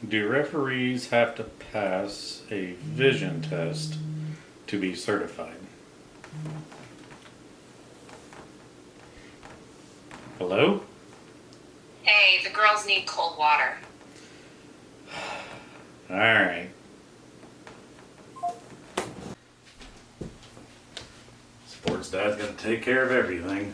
Do referees have to pass a vision test to be certified? Hello? Hey, the girls need cold water. Alright. Sports Dad's gonna take care of everything.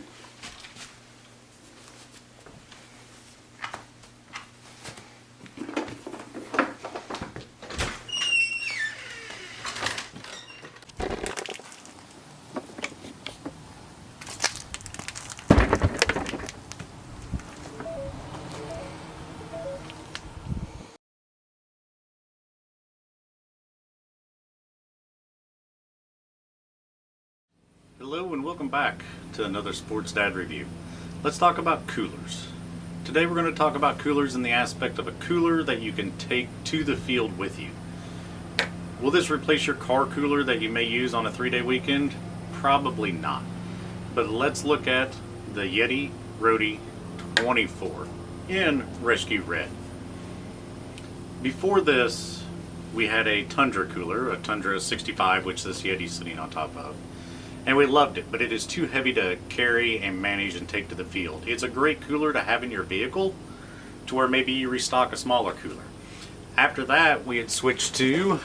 Hello and welcome back to another Sports Dad review. Let's talk about coolers. Today we're going to talk about coolers in the aspect of a cooler that you can take to the field with you. Will this replace your car cooler that you may use on a 3-day weekend? Probably not. But let's look at the Yeti Roadie 24 in Rescue Red. Before this, we had a Tundra cooler, a Tundra 65, which this Yeti's sitting on top of. And we loved it, but it is too heavy to carry and manage and take to the field. It's a great cooler to have in your vehicle to where maybe you restock a smaller cooler. After that, we had switched to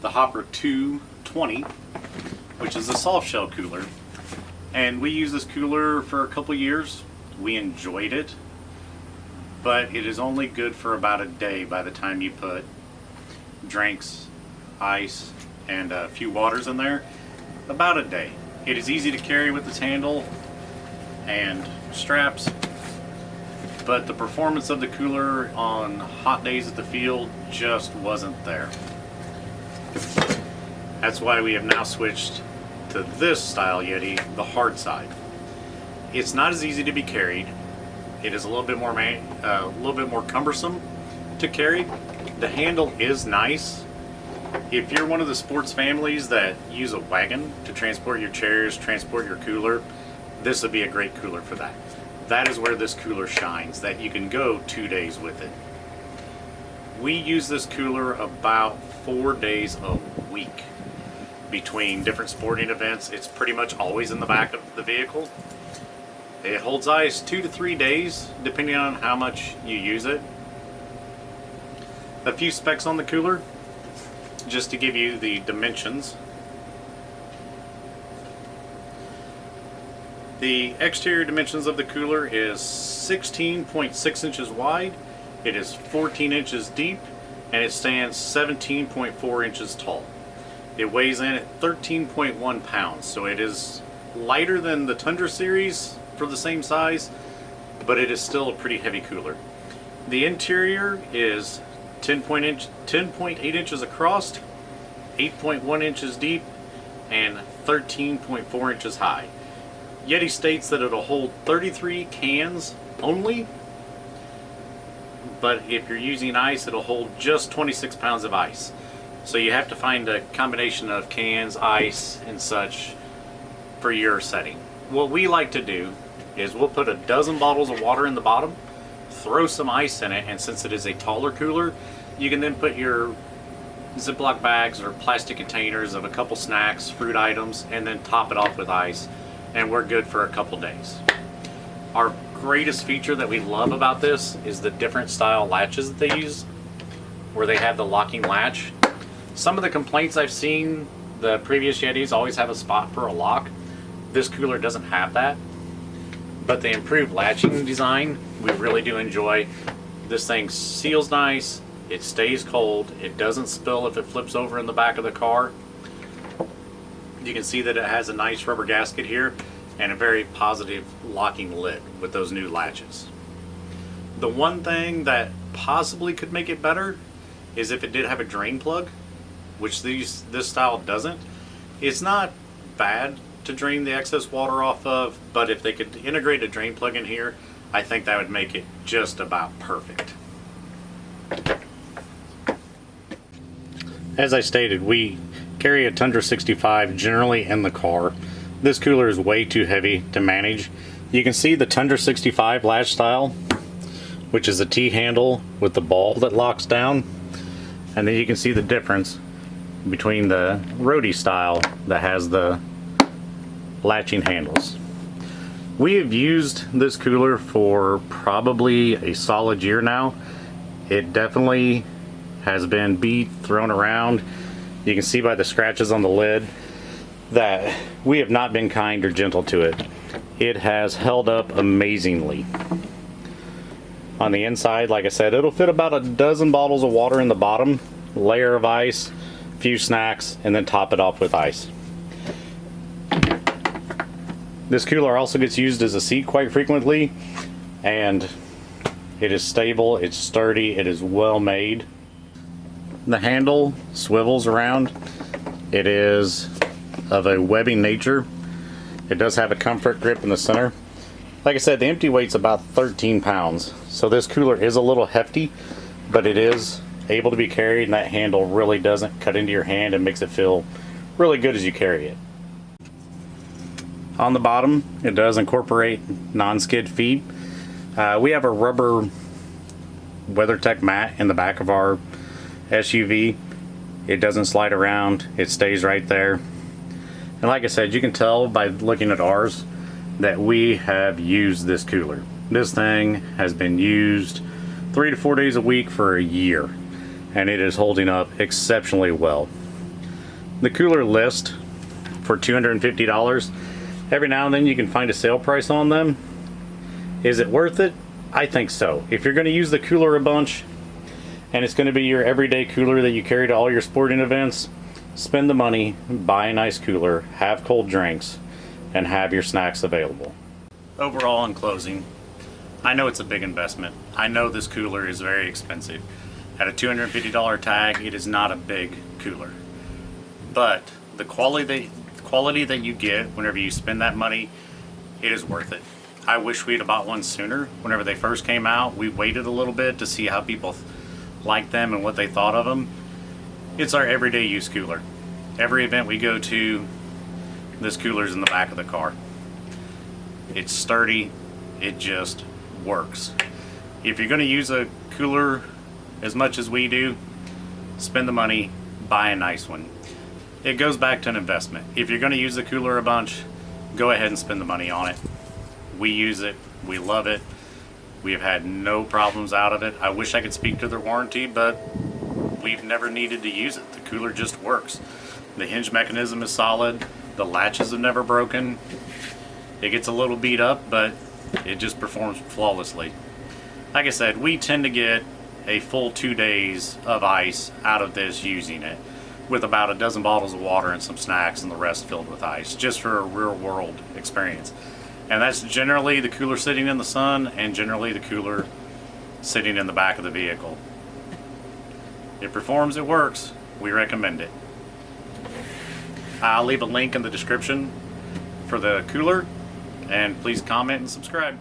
the Hopper 220, which is a soft shell cooler. And we used this cooler for a couple years. We enjoyed it, but it is only good for about a day by the time you put drinks, ice, and a few waters in there. About a day. It is easy to carry with its handle and straps, but the performance of the cooler on hot days at the field just wasn't there. That's why we have now switched to this style Yeti, the hard side. It's not as easy to be carried. It is a little bit more cumbersome to carry. The handle is nice. If you're one of the sports families that use a wagon to transport your chairs, transport your cooler, this would be a great cooler for that. That is where this cooler shines, that you can go 2 days with it. We use this cooler about 4 days a week between different sporting events. It's pretty much always in the back of the vehicle. It holds ice 2 to 3 days, depending on how much you use it. A few specs on the cooler, just to give you the dimensions. The exterior dimensions of the cooler is 16.6 inches wide, it is 14 inches deep, and it stands 17.4 inches tall. It weighs in at 13.1 pounds, so it is lighter than the Tundra series for the same size, but it is still a pretty heavy cooler. The interior is 10.8 inches across, 8.1 inches deep, and 13.4 inches high. Yeti states that it'll hold 33 cans only, but if you're using ice, it'll hold just 26 pounds of ice. So you have to find a combination of cans, ice, and such for your setting. What we like to do is we'll put a dozen bottles of water in the bottom, throw some ice in it, and since it is a taller cooler, you can then put your Ziploc bags or plastic containers of a couple snacks, fruit items, and then top it off with ice, and we're good for a couple days. Our greatest feature that we love about this is the different style latches that they use, where they have the locking latch. Some of the complaints I've seen, the previous Yetis always have a spot for a lock. This cooler doesn't have that, but the improved latching design we really do enjoy. This thing seals nice, it stays cold, it doesn't spill if it flips over in the back of the car. You can see that it has a nice rubber gasket here and a very positive locking lid with those new latches. The one thing that possibly could make it better is if it did have a drain plug, which this style doesn't. It's not bad to drain the excess water off of, but if they could integrate a drain plug in here, I think that would make it just about perfect. As I stated, we carry a Tundra 65 generally in the car. This cooler is way too heavy to manage. You can see the Tundra 65 latch style which is a T handle with the ball that locks down. And then you can see the difference between the Roadie style that has the latching handles. We have used this cooler for probably a solid year now. It definitely has been beat, thrown around. You can see by the scratches on the lid that we have not been kind or gentle to it. It has held up amazingly. On the inside, like I said, it'll fit about a dozen bottles of water in the bottom, layer of ice, few snacks, and then top it off with ice. This cooler also gets used as a seat quite frequently, and it is stable, it's sturdy, it is well made. The handle swivels around. It is of a webbing nature. It does have a comfort grip in the center. Like I said, the empty weight's about 13 pounds. So this cooler is a little hefty, but it is able to be carried, and that handle really doesn't cut into your hand and makes it feel really good as you carry it. On the bottom, it does incorporate non-skid feet. We have a rubber WeatherTech mat in the back of our SUV. It doesn't slide around, it stays right there. And like I said, you can tell by looking at ours that we have used this cooler. This thing has been used 3 to 4 days a week for a year, and it is holding up exceptionally well. The cooler list for $250. Every now and then you can find a sale price on them. Is it worth it? I think so. If you're going to use the cooler a bunch, and it's going to be your everyday cooler that you carry to all your sporting events, spend the money, buy a nice cooler, have cold drinks, and have your snacks available. Overall, in closing, I know it's a big investment. I know this cooler is very expensive. At a $250 tag, it is not a big cooler. But the quality that you get whenever you spend that money, it is worth it. I wish we'd have bought one sooner. Whenever they first came out, we waited a little bit to see how people liked them and what they thought of them. It's our everyday use cooler. Every event we go to, this cooler's in the back of the car. It's sturdy, it just works. If you're going to use a cooler as much as we do, spend the money, buy a nice one. It goes back to an investment. If you're going to use the cooler a bunch, go ahead and spend the money on it. We use it, we love it, we have had no problems out of it. I wish I could speak to their warranty, but we've never needed to use it. The cooler just works. The hinge mechanism is solid, the latches have never broken. It gets a little beat up, but it just performs flawlessly. Like I said, we tend to get a full 2 days of ice out of this using it, with about a dozen bottles of water and some snacks and the rest filled with ice, just for a real world experience. And that's generally the cooler sitting in the sun and generally the cooler sitting in the back of the vehicle. It performs, it works, we recommend it. I'll leave a link in the description for the cooler, and please comment and subscribe.